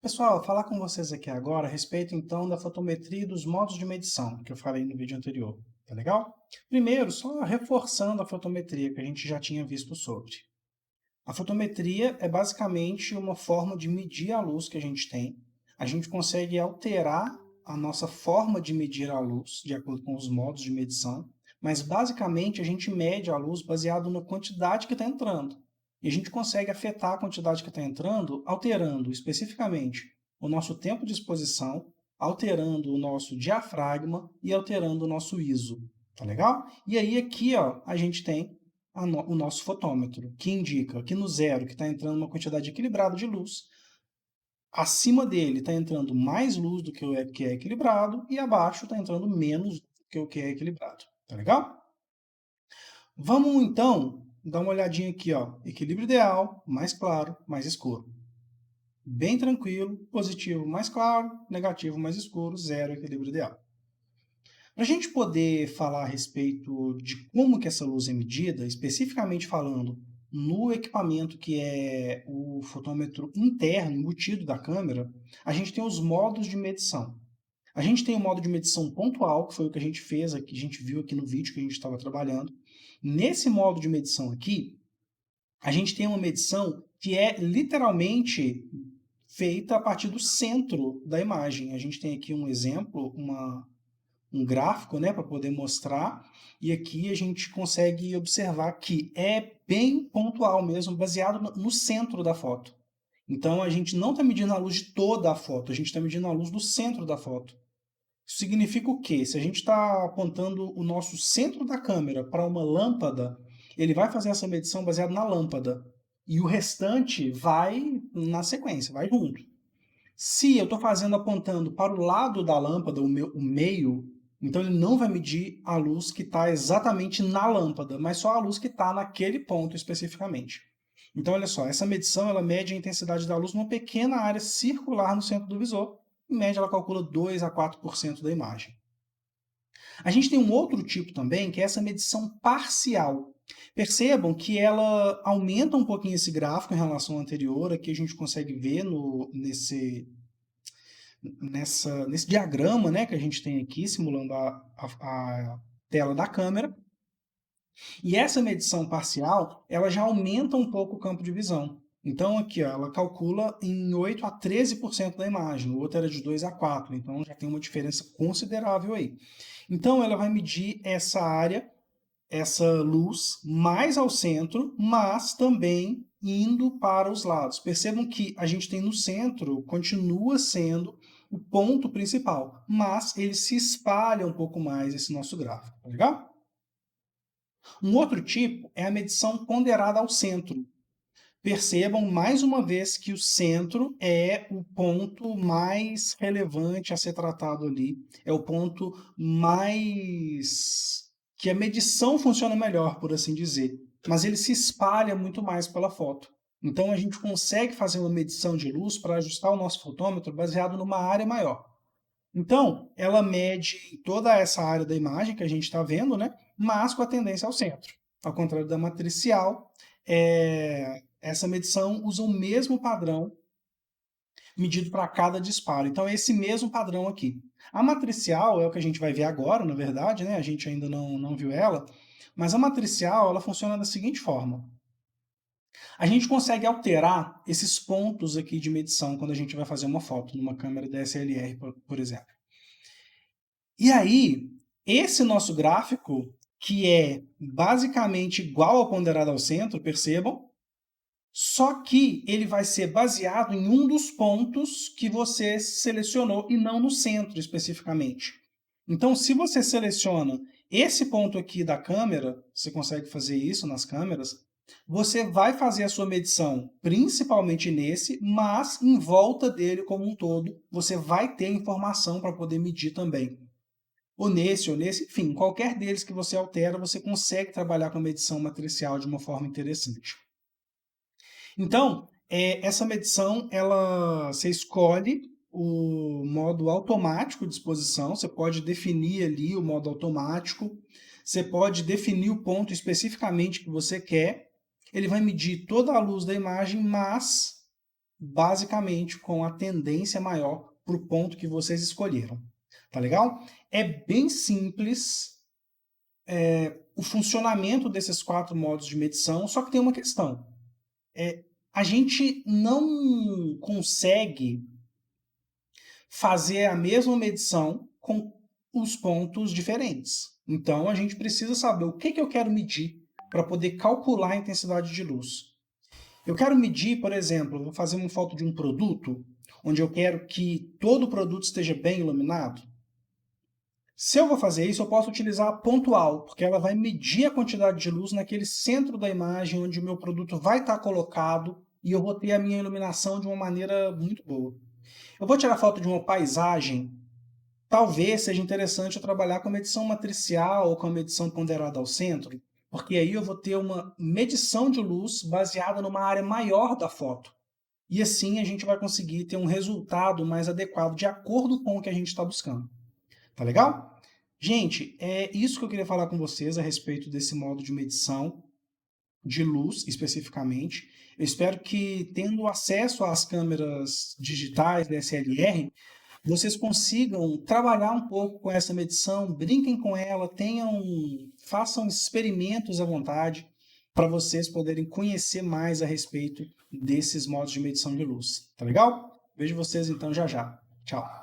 Pessoal, falar com vocês aqui agora a respeito então da fotometria e dos modos de medição que eu falei no vídeo anterior, tá legal? Primeiro, só reforçando a fotometria que a gente já tinha visto sobre. A fotometria é basicamente uma forma de medir a luz que a gente tem. A gente consegue alterar a nossa forma de medir a luz de acordo com os modos de medição, mas basicamente a gente mede a luz baseado na quantidade que está entrando. E a gente consegue afetar a quantidade que está entrando alterando especificamente o nosso tempo de exposição, alterando o nosso diafragma e alterando o nosso ISO. Tá legal? E aí aqui ó, a gente tem o nosso fotômetro, que indica que no zero que está entrando uma quantidade equilibrada de luz, acima dele está entrando mais luz do que o que é equilibrado e abaixo está entrando menos do que o que é equilibrado. Tá legal? Vamos então dar uma olhadinha aqui, ó. Equilíbrio ideal, mais claro, mais escuro. Bem tranquilo, positivo mais claro, negativo mais escuro, zero equilíbrio ideal. Para a gente poder falar a respeito de como que essa luz é medida, especificamente falando no equipamento que é o fotômetro interno, embutido da câmera, a gente tem os modos de medição. A gente tem o modo de medição pontual, que foi o que a gente fez aqui, a gente viu aqui no vídeo que a gente estava trabalhando. Nesse modo de medição aqui, a gente tem uma medição que é literalmente feita a partir do centro da imagem. A gente tem aqui um exemplo, um gráfico, né, para poder mostrar, e aqui a gente consegue observar que é bem pontual mesmo, baseado no centro da foto. Então a gente não está medindo a luz de toda a foto, a gente está medindo a luz do centro da foto. Isso significa o quê? Se a gente está apontando o nosso centro da câmera para uma lâmpada, ele vai fazer essa medição baseada na lâmpada. E o restante vai na sequência, vai junto. Se eu estou fazendo apontando para o lado da lâmpada, o meio, então ele não vai medir a luz que está exatamente na lâmpada, mas só a luz que está naquele ponto especificamente. Então, olha só, essa medição ela mede a intensidade da luz numa pequena área circular no centro do visor. Em média, ela calcula 2 a 4% da imagem. A gente tem um outro tipo também, que é essa medição parcial. Percebam que ela aumenta um pouquinho esse gráfico em relação ao anterior. Aqui a gente consegue ver nesse diagrama, né, que a gente tem aqui, simulando a tela da câmera. E essa medição parcial, ela já aumenta um pouco o campo de visão. Então, aqui, ó, ela calcula em 8 a 13% da imagem, o outro era de 2 a 4%, então já tem uma diferença considerável aí. Então, ela vai medir essa área, essa luz, mais ao centro, mas também indo para os lados. Percebam que a gente tem no centro, continua sendo o ponto principal, mas ele se espalha um pouco mais esse nosso gráfico, tá legal? Um outro tipo é a medição ponderada ao centro. Percebam mais uma vez que o centro é o ponto mais relevante a ser tratado ali, é o ponto mais que a medição funciona melhor, por assim dizer, mas ele se espalha muito mais pela foto. Então a gente consegue fazer uma medição de luz para ajustar o nosso fotômetro baseado numa área maior. Então, ela mede toda essa área da imagem que a gente está vendo, né? Mas com a tendência ao centro. Ao contrário da matricial, essa medição usa o mesmo padrão medido para cada disparo. Então, é esse mesmo padrão aqui. A matricial é o que a gente vai ver agora, na verdade, né? A gente ainda não viu ela, mas a matricial ela funciona da seguinte forma. A gente consegue alterar esses pontos aqui de medição quando a gente vai fazer uma foto numa câmera DSLR, por exemplo. E aí, esse nosso gráfico, que é basicamente igual ao ponderado ao centro, percebam, só que ele vai ser baseado em um dos pontos que você selecionou e não no centro especificamente. Então, se você seleciona esse ponto aqui da câmera, você consegue fazer isso nas câmeras, você vai fazer a sua medição principalmente nesse, mas em volta dele como um todo, você vai ter informação para poder medir também. Ou nesse, enfim, qualquer deles que você altera, você consegue trabalhar com a medição matricial de uma forma interessante. Então, essa medição, você escolhe o modo automático de exposição, você pode definir ali o modo automático, você pode definir o ponto especificamente que você quer, ele vai medir toda a luz da imagem, mas basicamente com a tendência maior para o ponto que vocês escolheram. Tá legal? É bem simples o funcionamento desses 4 modos de medição, só que tem uma questão. A gente não consegue fazer a mesma medição com os pontos diferentes. Então, a gente precisa saber o que eu quero medir para poder calcular a intensidade de luz. Eu quero medir, por exemplo, vou fazer uma foto de um produto, onde eu quero que todo o produto esteja bem iluminado. Se eu vou fazer isso, eu posso utilizar a pontual, porque ela vai medir a quantidade de luz naquele centro da imagem onde o meu produto vai estar colocado e eu vou ter a minha iluminação de uma maneira muito boa. Eu vou tirar foto de uma paisagem, talvez seja interessante eu trabalhar com a medição matricial ou com a medição ponderada ao centro, porque aí eu vou ter uma medição de luz baseada numa área maior da foto. E assim a gente vai conseguir ter um resultado mais adequado de acordo com o que a gente está buscando. Tá legal? Gente, é isso que eu queria falar com vocês a respeito desse modo de medição de luz, especificamente. Eu espero que, tendo acesso às câmeras digitais DSLR, vocês consigam trabalhar um pouco com essa medição, brinquem com ela, façam experimentos à vontade para vocês poderem conhecer mais a respeito desses modos de medição de luz. Tá legal? Vejo vocês então já já. Tchau!